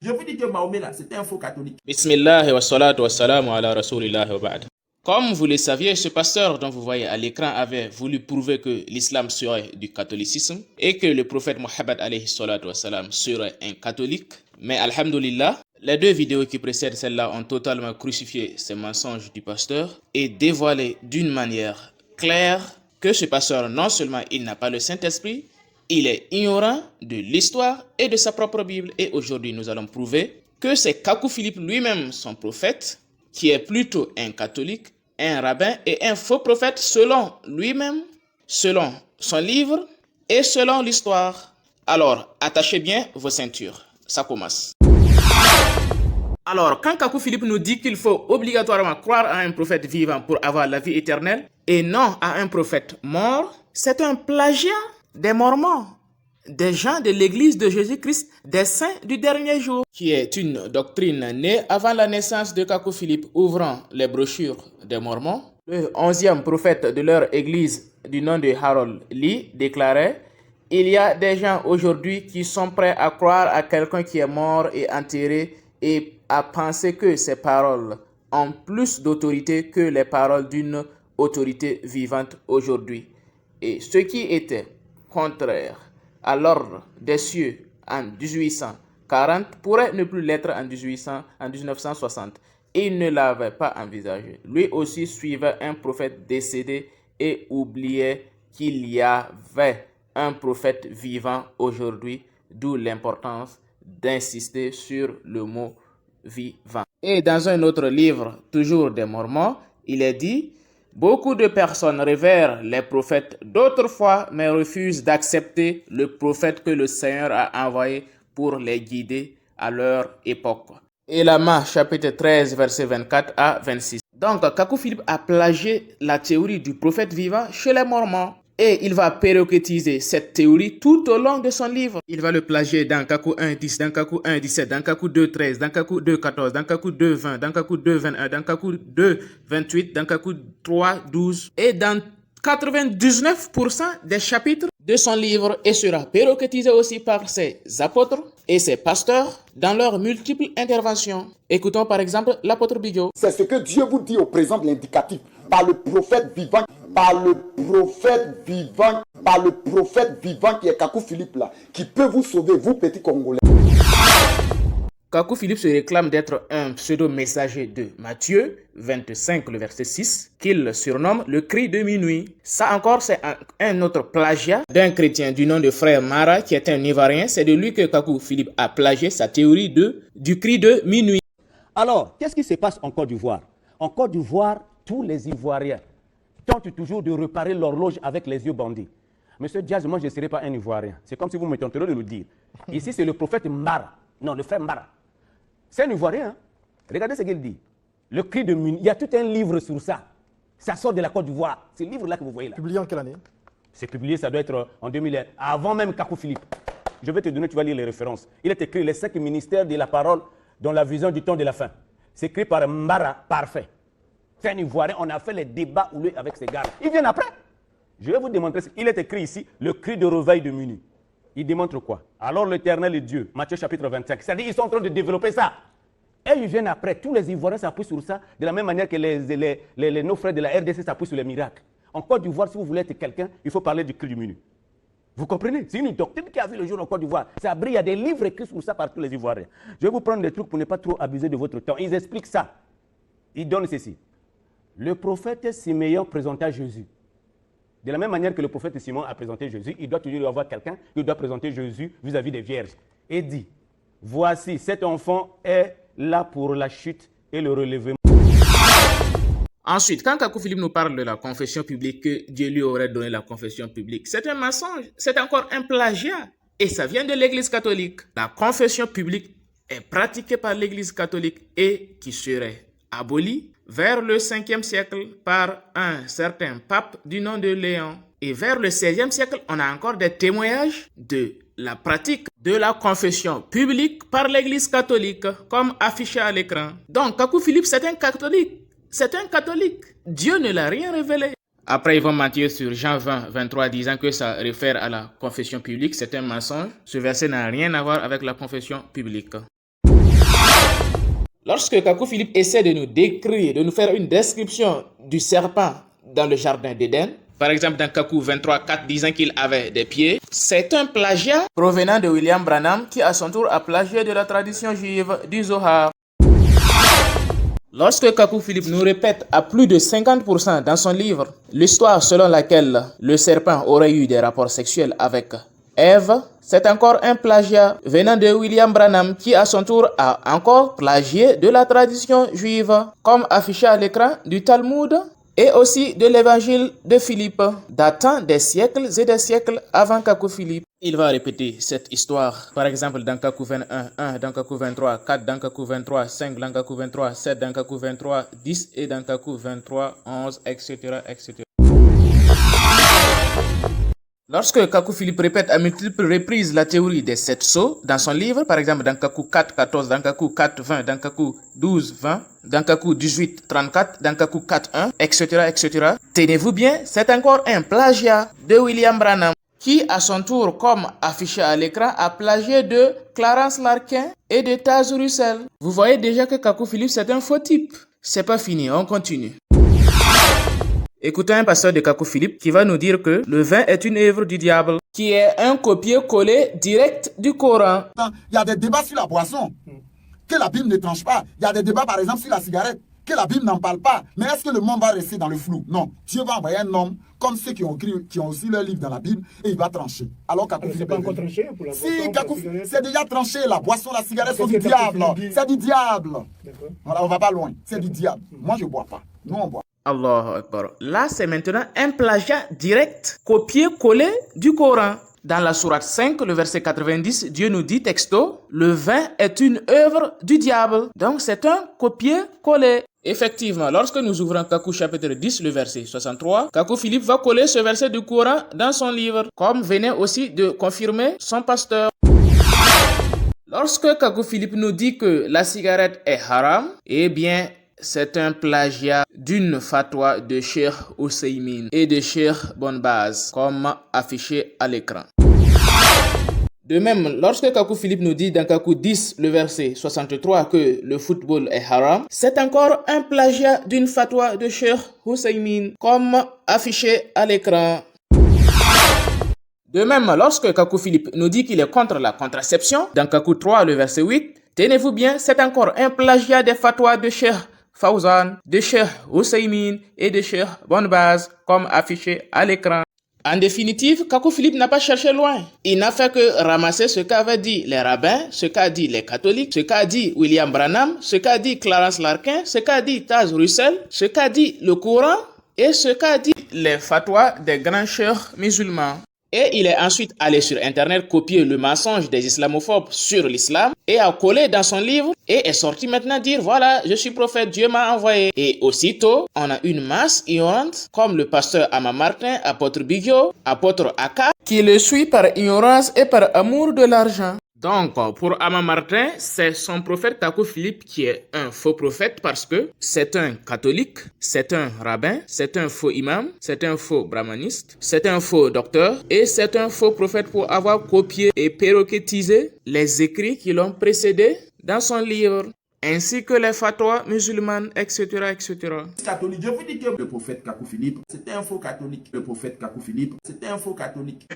Je vous dis que Mahomet là, c'était un faux catholique. Bismillah wa salatu wa salamu ala rasulillah wa ba'd. Comme vous le saviez, ce pasteur dont vous voyez à l'écran avait voulu prouver que l'islam serait du catholicisme et que le prophète Mohammed alayhi salatu wa salam serait un catholique. Mais alhamdulillah, les deux vidéos qui précèdent celle-là ont totalement crucifié ces mensonges du pasteur et dévoilé d'une manière claire que ce pasteur, non seulement il n'a pas le Saint-Esprit, il est ignorant de l'histoire et de sa propre Bible. Et aujourd'hui, nous allons prouver que c'est Kakou Philippe lui-même, son prophète, qui est plutôt un catholique, un rabbin et un faux prophète selon lui-même, selon son livre et selon l'histoire. Alors, attachez bien vos ceintures. Ça commence. Alors, quand Kakou Philippe nous dit qu'il faut obligatoirement croire à un prophète vivant pour avoir la vie éternelle et non à un prophète mort, c'est un plagiat des Mormons, des gens de l'église de Jésus-Christ, des saints du dernier jour, qui est une doctrine née avant la naissance de Kakou Philippe, ouvrant les brochures des Mormons. Le 11e prophète de leur église, du nom de Harold Lee, déclarait: il y a des gens aujourd'hui qui sont prêts à croire à quelqu'un qui est mort et enterré et à penser que ses paroles ont plus d'autorité que les paroles d'une autorité vivante aujourd'hui. Et ce qui était contraire à l'ordre des cieux en 1840 pourrait ne plus l'être en 1960. Il ne l'avait pas envisagé. Lui aussi suivait un prophète décédé et oubliait qu'il y avait un prophète vivant aujourd'hui, d'où l'importance d'insister sur le mot vivant. Et dans un autre livre, toujours des Mormons, il est dit: beaucoup de personnes révèrent les prophètes d'autrefois, mais refusent d'accepter le prophète que le Seigneur a envoyé pour les guider à leur époque. Élama, chapitre 13, versets 24 à 26. Donc, Kakou Philippe a plagié la théorie du prophète vivant chez les Mormons. Et il va péroquétiser cette théorie tout au long de son livre. Il va le plagier dans Kakou 1.10, dans Kakou 1.17, dans Kakou 2.13, dans Kakou 2.14, dans Kakou 2.20, dans Kakou 2.21, dans Kakou 2.28, dans Kakou 3.12 et dans 99% des chapitres de son livre, et sera péroquétisé aussi par ses apôtres et ses pasteurs dans leurs multiples interventions. Écoutons par exemple l'apôtre Bigot. C'est ce que Dieu vous dit au présent de l'indicatif, par le prophète vivant, qui est Kakou Philippe là, qui peut vous sauver, vous petits Congolais. Kakou Philippe se réclame d'être un pseudo-messager de Matthieu 25, le verset 6, qu'il surnomme le cri de minuit. Ça encore, c'est un autre plagiat d'un chrétien du nom de frère Mara, qui est un Ivoirien. C'est de lui que Kakou Philippe a plagié sa théorie du cri de minuit. Alors, qu'est-ce qui se passe en Côte d'Ivoire? En Côte d'Ivoire, tous les Ivoiriens tentent toujours de réparer l'horloge avec les yeux bandés. Monsieur Diaz, moi je ne serai pas un Ivoirien. C'est comme si vous me tenteriez de le dire. Ici, c'est le prophète Mbara. Non, le frère Mbara. C'est un Ivoirien. Hein? Regardez ce qu'il dit. Le cri de minuit. Il y a tout un livre sur ça. Ça sort de la Côte d'Ivoire. C'est le livre-là que vous voyez là. Publié en quelle année? C'est publié, ça doit être en 2001. Avant même Kakou Philippe. Je vais te donner, tu vas lire les références. Il est écrit les 5 ministères de la parole dans la vision du temps de la fin. C'est écrit par Mbara, parfait. C'est un Ivoirien, on a fait les débats houleux avec ces gars-là. Ils viennent après. Je vais vous démontrer. Il est écrit ici, le cri de réveil de minuit. Il démontre quoi? Alors l'Éternel est Dieu, Matthieu chapitre 25. C'est-à-dire qu'ils sont en train de développer ça. Et ils viennent après. Tous les Ivoiriens s'appuient sur ça, de la même manière que nos frères de la RDC s'appuient sur les miracles. En Côte d'Ivoire, si vous voulez être quelqu'un, il faut parler du cri du minuit. Vous comprenez? C'est une doctrine qui a vu le jour en Côte d'Ivoire. Ça brille, il y a des livres écrits sur ça par tous les Ivoiriens. Je vais vous prendre des trucs pour ne pas trop abuser de votre temps. Ils expliquent ça. Ils donnent ceci. Le prophète Siméon présenta Jésus. De la même manière que le prophète Simon a présenté Jésus, il doit toujours y avoir quelqu'un qui doit présenter Jésus vis-à-vis des vierges. Et dit, voici, cet enfant est là pour la chute et le relèvement. Ensuite, quand Kakou Philippe nous parle de la confession publique, que Dieu lui aurait donné la confession publique, c'est un mensonge, c'est encore un plagiat. Et ça vient de l'Église catholique. La confession publique est pratiquée par l'Église catholique et qui serait abolie vers le 5e siècle par un certain pape du nom de Léon. Et vers le 16e siècle, on a encore des témoignages de la pratique de la confession publique par l'Église catholique, comme affiché à l'écran. Donc, Kakou Philippe, c'est un catholique. C'est un catholique. Dieu ne l'a rien révélé. Après, ils vont mentir sur Jean 20, 23, disant que ça réfère à la confession publique. C'est un mensonge. Ce verset n'a rien à voir avec la confession publique. Lorsque Kakou Philippe essaie de nous décrire, de nous faire une description du serpent dans le jardin d'Éden, par exemple dans Kakou 23:4 disant qu'il avait des pieds, c'est un plagiat provenant de William Branham qui à son tour a plagié de la tradition juive du Zohar. Lorsque Kakou Philippe nous répète à plus de 50% dans son livre l'histoire selon laquelle le serpent aurait eu des rapports sexuels avec Ève, c'est encore un plagiat venant de William Branham qui à son tour a encore plagié de la tradition juive, comme affiché à l'écran du Talmud et aussi de l'évangile de Philippe, datant des siècles et des siècles avant Kakou Philippe. Il va répéter cette histoire, par exemple dans Kakou 21, 1, dans Kakou 23, 4, dans Kakou 23, 5, dans Kakou 23, 7, dans Kakou 23, 10 et dans Kakou 23, 11, etc., etc. Lorsque Kakou Philippe répète à multiples reprises la théorie des 7 sceaux dans son livre, par exemple dans Kakou 4, 14, dans Kakou 4, 20, dans Kakou 12, 20, dans Kakou 18, 34, dans Kakou 4, 1, etc., etc., tenez-vous bien, c'est encore un plagiat de William Branham qui, à son tour, comme affiché à l'écran, a plagié de Clarence Larkin et de Taz Russell. Vous voyez déjà que Kakou Philippe, c'est un faux type. C'est pas fini, on continue. Écoutons un pasteur de Kakou Philippe qui va nous dire que le vin est une œuvre du diable, qui est un copier-coller direct du Coran. Il y a des débats sur la boisson que la Bible ne tranche pas. Il y a des débats par exemple sur la cigarette que la Bible n'en parle pas. Mais est-ce que le monde va rester dans le flou? Non. Dieu va envoyer un homme comme ceux qui ont aussi leur livre dans la Bible et il va trancher. Alors Kakou Philippe, c'est pas encore tranché pour la boisson, si, Kakou, c'est déjà tranché. La boisson, la cigarette, c'est du diable. C'est du diable. Voilà, on va pas loin. C'est du diable. Moi, je bois pas. Nous, on boit. Allahu Akbar. Là, c'est maintenant un plagiat direct, copier-coller du Coran. Dans la sourate 5, le verset 90, Dieu nous dit texto, le vin est une œuvre du diable. Donc, c'est un copier-coller. Effectivement, lorsque nous ouvrons Kakou chapitre 10, le verset 63, Kakou Philippe va coller ce verset du Coran dans son livre, comme venait aussi de confirmer son pasteur. Lorsque Kakou Philippe nous dit que la cigarette est haram, eh bien, c'est un plagiat d'une fatwa de Cheikh Ousseymine et de Cheikh Bonbaz, comme affiché à l'écran. De même, lorsque Kakou Philippe nous dit dans Kakou 10, le verset 63, que le football est haram, c'est encore un plagiat d'une fatwa de Cheikh Ousseymine, comme affiché à l'écran. De même, lorsque Kakou Philippe nous dit qu'il est contre la contraception, dans Kakou 3, le verset 8, tenez-vous bien, c'est encore un plagiat des fatwas de Cheikh Fawzan, de Cheikh Ousseymine et de Cheikh Bonbaz, comme affiché à l'écran. En définitive, Kakou Philippe n'a pas cherché loin. Il n'a fait que ramasser ce qu'avaient dit les rabbins, ce qu'a dit les catholiques, ce qu'a dit William Branham, ce qu'a dit Clarence Larkin, ce qu'a dit Taz Russell, ce qu'a dit le Coran et ce qu'a dit les fatwas des grands cheikhs musulmans. Et il est ensuite allé sur Internet copier le mensonge des islamophobes sur l'islam et a collé dans son livre et est sorti maintenant dire voilà, je suis prophète, Dieu m'a envoyé. Et aussitôt, on a une masse ignorante comme le pasteur Ama Martin, apôtre Bigio, apôtre Aka, qui le suit par ignorance et par amour de l'argent. Donc, pour Ama Martin, c'est son prophète Kakou Philippe qui est un faux prophète parce que c'est un catholique, c'est un rabbin, c'est un faux imam, c'est un faux brahmaniste, c'est un faux docteur et c'est un faux prophète pour avoir copié et perroquetisé les écrits qui l'ont précédé dans son livre, ainsi que les fatwas musulmanes, etc., etc. Catholique, je vous dis que le prophète Kakou Philippe, c'était un faux catholique. Le prophète Kakou Philippe, c'était un faux catholique.